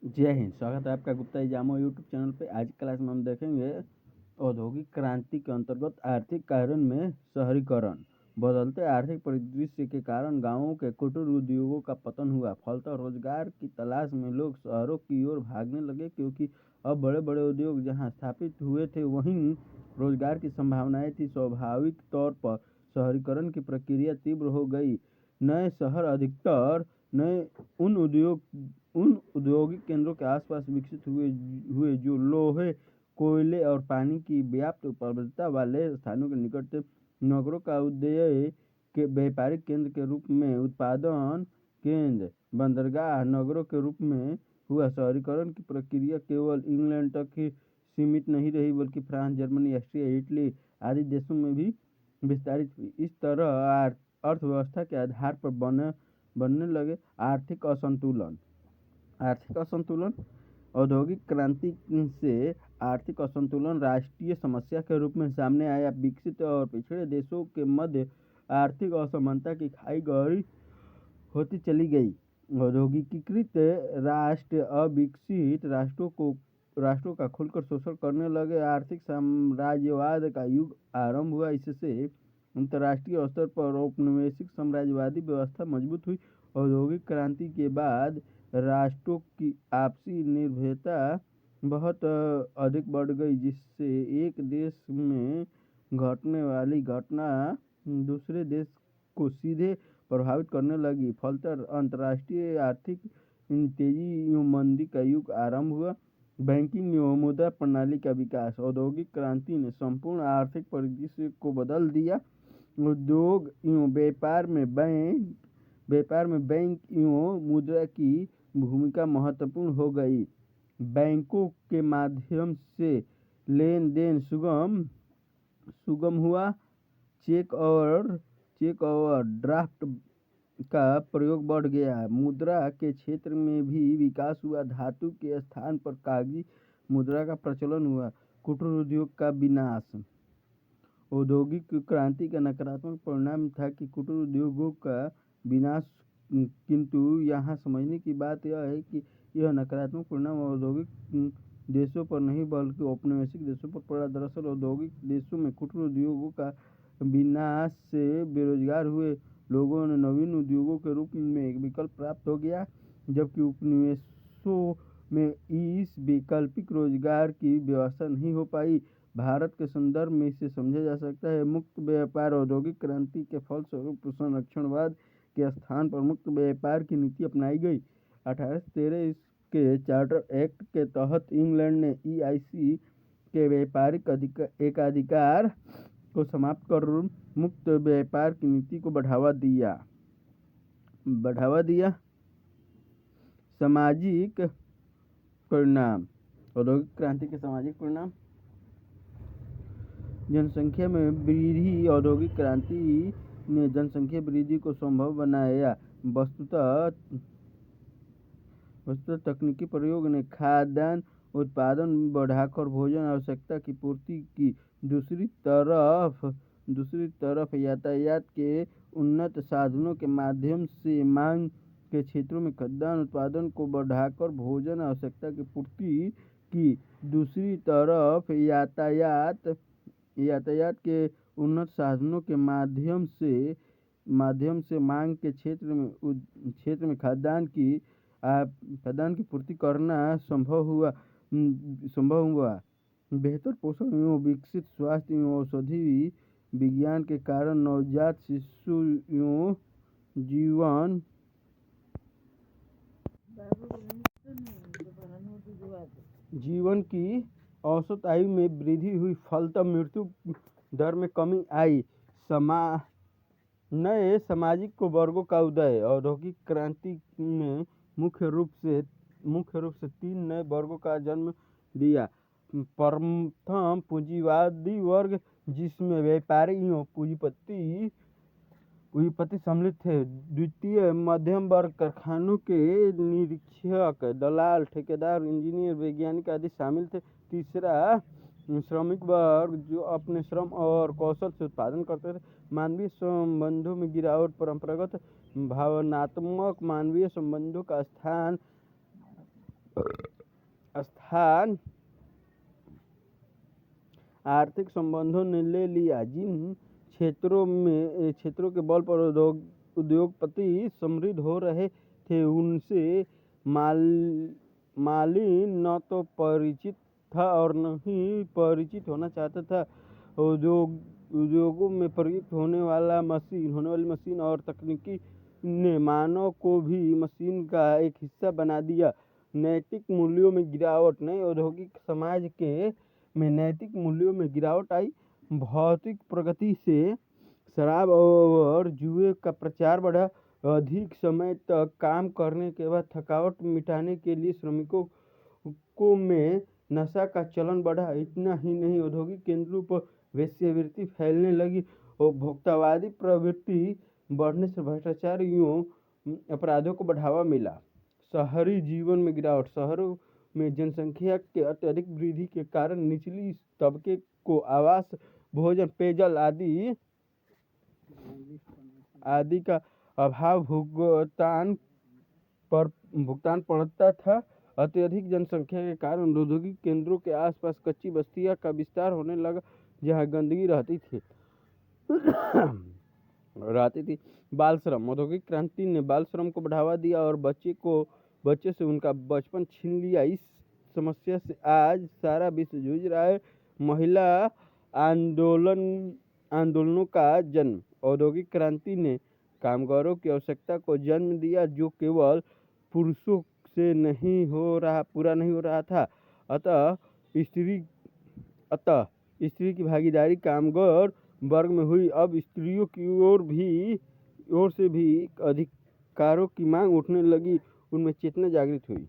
जय हिंद। स्वागत है आपका गुप्ता एग्जामो यूट्यूब चैनल पे। आज की क्लास में हम देखेंगे औद्योगिक क्रांति के अंतर्गत आर्थिक कारण में शहरीकरण। बदलते आर्थिक परिदृश्य के कारण गांवों के कुटीर उद्योगों का पतन हुआ। फलतः रोजगार की तलाश में लोग शहरों की ओर भागने लगे, क्योंकि अब बड़े बड़े उद्योग जहां स्थापित हुए थे वहीं रोजगार की संभावनाएं थी। स्वाभाविक तौर पर शहरीकरण की प्रक्रिया तीव्र हो गई। नए शहर अधिकतर नए उन औद्योगिक केंद्रों के आसपास विकसित हुए जो लोहे, कोयले और पानी की व्याप्त उपलब्धता वाले स्थानों के निकट थे। नगरों का उदय के व्यापारिक केंद्र के रूप में, उत्पादन केंद्र, बंदरगाह नगरों के रूप में हुआ। शहरीकरण की प्रक्रिया केवल इंग्लैंड तक ही सीमित नहीं रही, बल्कि फ्रांस, जर्मनी, ऑस्ट्रिया, इटली आदि देशों में भी विस्तारित हुई। इस तरह अर्थव्यवस्था के आधार पर बनने लगे आर्थिक असंतुलन। औद्योगिक क्रांति से आर्थिक असंतुलन राष्ट्रीय समस्या के रूप में सामने आया। विकसित और पिछड़े देशों के मध्य आर्थिक असमानता की खाई गहरी होती चली गई। औद्योगिकीकृत राष्ट्र अविकसित राष्ट्रों का खुलकर शोषण करने लगे। आर्थिक साम्राज्यवाद का युग आरंभ हुआ। इससे अंतर्राष्ट्रीय स्तर पर औपनिवेशिक साम्राज्यवादी व्यवस्था मजबूत हुई। औद्योगिक क्रांति के बाद राष्ट्रों की आपसी निर्भरता बहुत अधिक बढ़ गई, जिससे एक देश में घटने वाली घटना दूसरे देश को सीधे प्रभावित करने लगी। फलतः अंतर्राष्ट्रीय आर्थिक तेजी एवं मंदी का युग आरंभ हुआ। बैंकिंग एवं मुद्रा प्रणाली का विकास। औद्योगिक क्रांति ने संपूर्ण आर्थिक परिदृश्य को बदल दिया। उद्योग एवं व्यापार में बैंक एवं मुद्रा की भूमिका महत्वपूर्ण हो गई। बैंकों के माध्यम से लेन देन सुगम हुआ। चेक और ड्राफ्ट का प्रयोग बढ़ गया। मुद्रा के क्षेत्र में भी विकास हुआ। धातु के स्थान पर कागजी मुद्रा का प्रचलन हुआ। कुटीर उद्योग का विनाश। औद्योगिक क्रांति का नकारात्मक परिणाम था कि कुटीर उद्योगों का विनाश, किंतु यहाँ समझने की बात यह है कि यह नकारात्मक परिणाम औद्योगिक देशों पर नहीं बल्कि औपनिवेशिक देशों पर पड़ा। दरअसल औद्योगिक देशों में कुटीर उद्योगों का विनाश से बेरोजगार हुए लोगों ने नवीन उद्योगों के रूप में एक विकल्प प्राप्त हो गया, जबकि उपनिवेशों में इस वैकल्पिक रोजगार की व्यवस्था नहीं हो पाई। भारत के संदर्भ में इसे समझा जा सकता है। मुक्त व्यापार। औद्योगिक क्रांति के फलस्वरूप संरक्षणवाद के स्थान पर मुक्त व्यापार की नीति अपनाई गई। 1813 के चार्टर एक्ट के तहत इंग्लैंड ने EIC के व्यापारिक एकाधिकार को समाप्त कर मुक्त व्यापार की नीति को बढ़ावा दिया। सामाजिक परिणाम। औद्योगिक क्रांति के सामाजिक परिणाम। जनसंख्या में वृद्धि। औद्योगिक क्रांति ने जनसंख्या वृद्धि को संभव बनाया। वस्तुतः तकनीकी प्रयोग ने खाद्यान्न उत्पादन बढ़ाकर भोजन आवश्यकता की पूर्ति की। दूसरी तरफ यातायात के उन्नत साधनों के माध्यम से मांग के क्षेत्रों में खाद्यान्न उत्पादन को बढ़ाकर भोजन आवश्यकता की पूर्ति की। दूसरी तरफ यातायात के उन्नत साधनों के माध्यम से मांग के क्षेत्र में खाद्यान्न की पूर्ति करना संभव हुआ। बेहतर पोषण एवं विकसित स्वास्थ्य एवं औषधि विज्ञान के कारण नवजात शिशु एवं जीवन की औसत आयु में वृद्धि हुई। फलतः मृत्यु दर में कमी आई। नए सामाजिक वर्गों का उदय। औद्योगिक क्रांति में मुख्य रूप से 3 नए वर्गों का जन्म दिया। प्रथम पूंजीवादी वर्ग, जिसमें व्यापारी एवं पूंजीपति सम्मिलित थे। द्वितीय मध्यम वर्ग, कारखानों के निरीक्षक, दलाल, ठेकेदार, इंजीनियर, वैज्ञानिक आदि शामिल थे। तीसरा श्रमिक वर्ग, जो अपने श्रम और कौशल से उत्पादन करते थे। मानवीय संबंधों में गिरावट। परंपरागत भावनात्मक मानवीय संबंधों का स्थान स्थान आर्थिक संबंधों ने ले लिया। जिन क्षेत्रों के बल पर उद्योगपति समृद्ध हो रहे थे, उनसे मालिन न तो परिचित था और न ही परिचित होना चाहता था। उद्योगों में प्रयुक्त होने वाली मशीन और तकनीकी ने मानव को भी मशीन का एक हिस्सा बना दिया। नैतिक मूल्यों में गिरावट। नए औद्योगिक समाज में नैतिक मूल्यों में गिरावट आई। भौतिक प्रगति से शराब और जुए का प्रचार बढ़ा। अधिक समय तक काम करने के बाद थकावट मिटाने के लिए श्रमिकों में नशा का चलन बढ़ा। इतना ही नहीं, औद्योगिक केंद्रों पर वेश्यावृत्ति फैलने लगी। उपभोक्तावादी प्रवृत्ति बढ़ने से भ्रष्टाचार अपराधों को बढ़ावा मिला। शहरी जीवन में गिरावट। शहरों में जनसंख्या के अत्यधिक वृद्धि के कारण निचली तबके को आवास, भोजन, पेयजल आदि का अभाव भुगतान पड़ता था। अत्यधिक जनसंख्या के कारण औद्योगिक केंद्रों के आसपास कच्ची बस्तियों का विस्तार होने लगा, जहां गंदगी रहती थी। बाल श्रम। औद्योगिक क्रांति ने बाल श्रम को बढ़ावा दिया और बच्चे से उनका बचपन छीन लिया। इस समस्या से आज सारा विश्व जूझ रहा है। महिला आंदोलनों का जन्म। औद्योगिक क्रांति ने कामगारों की आवश्यकता को जन्म दिया, जो केवल पुरुषों से पूरा नहीं हो रहा था। अतः स्त्री की भागीदारी कामगार वर्ग में हुई। अब स्त्रियों की ओर से भी अधिकारों की मांग उठने लगी। उनमें चेतना जागृत हुई।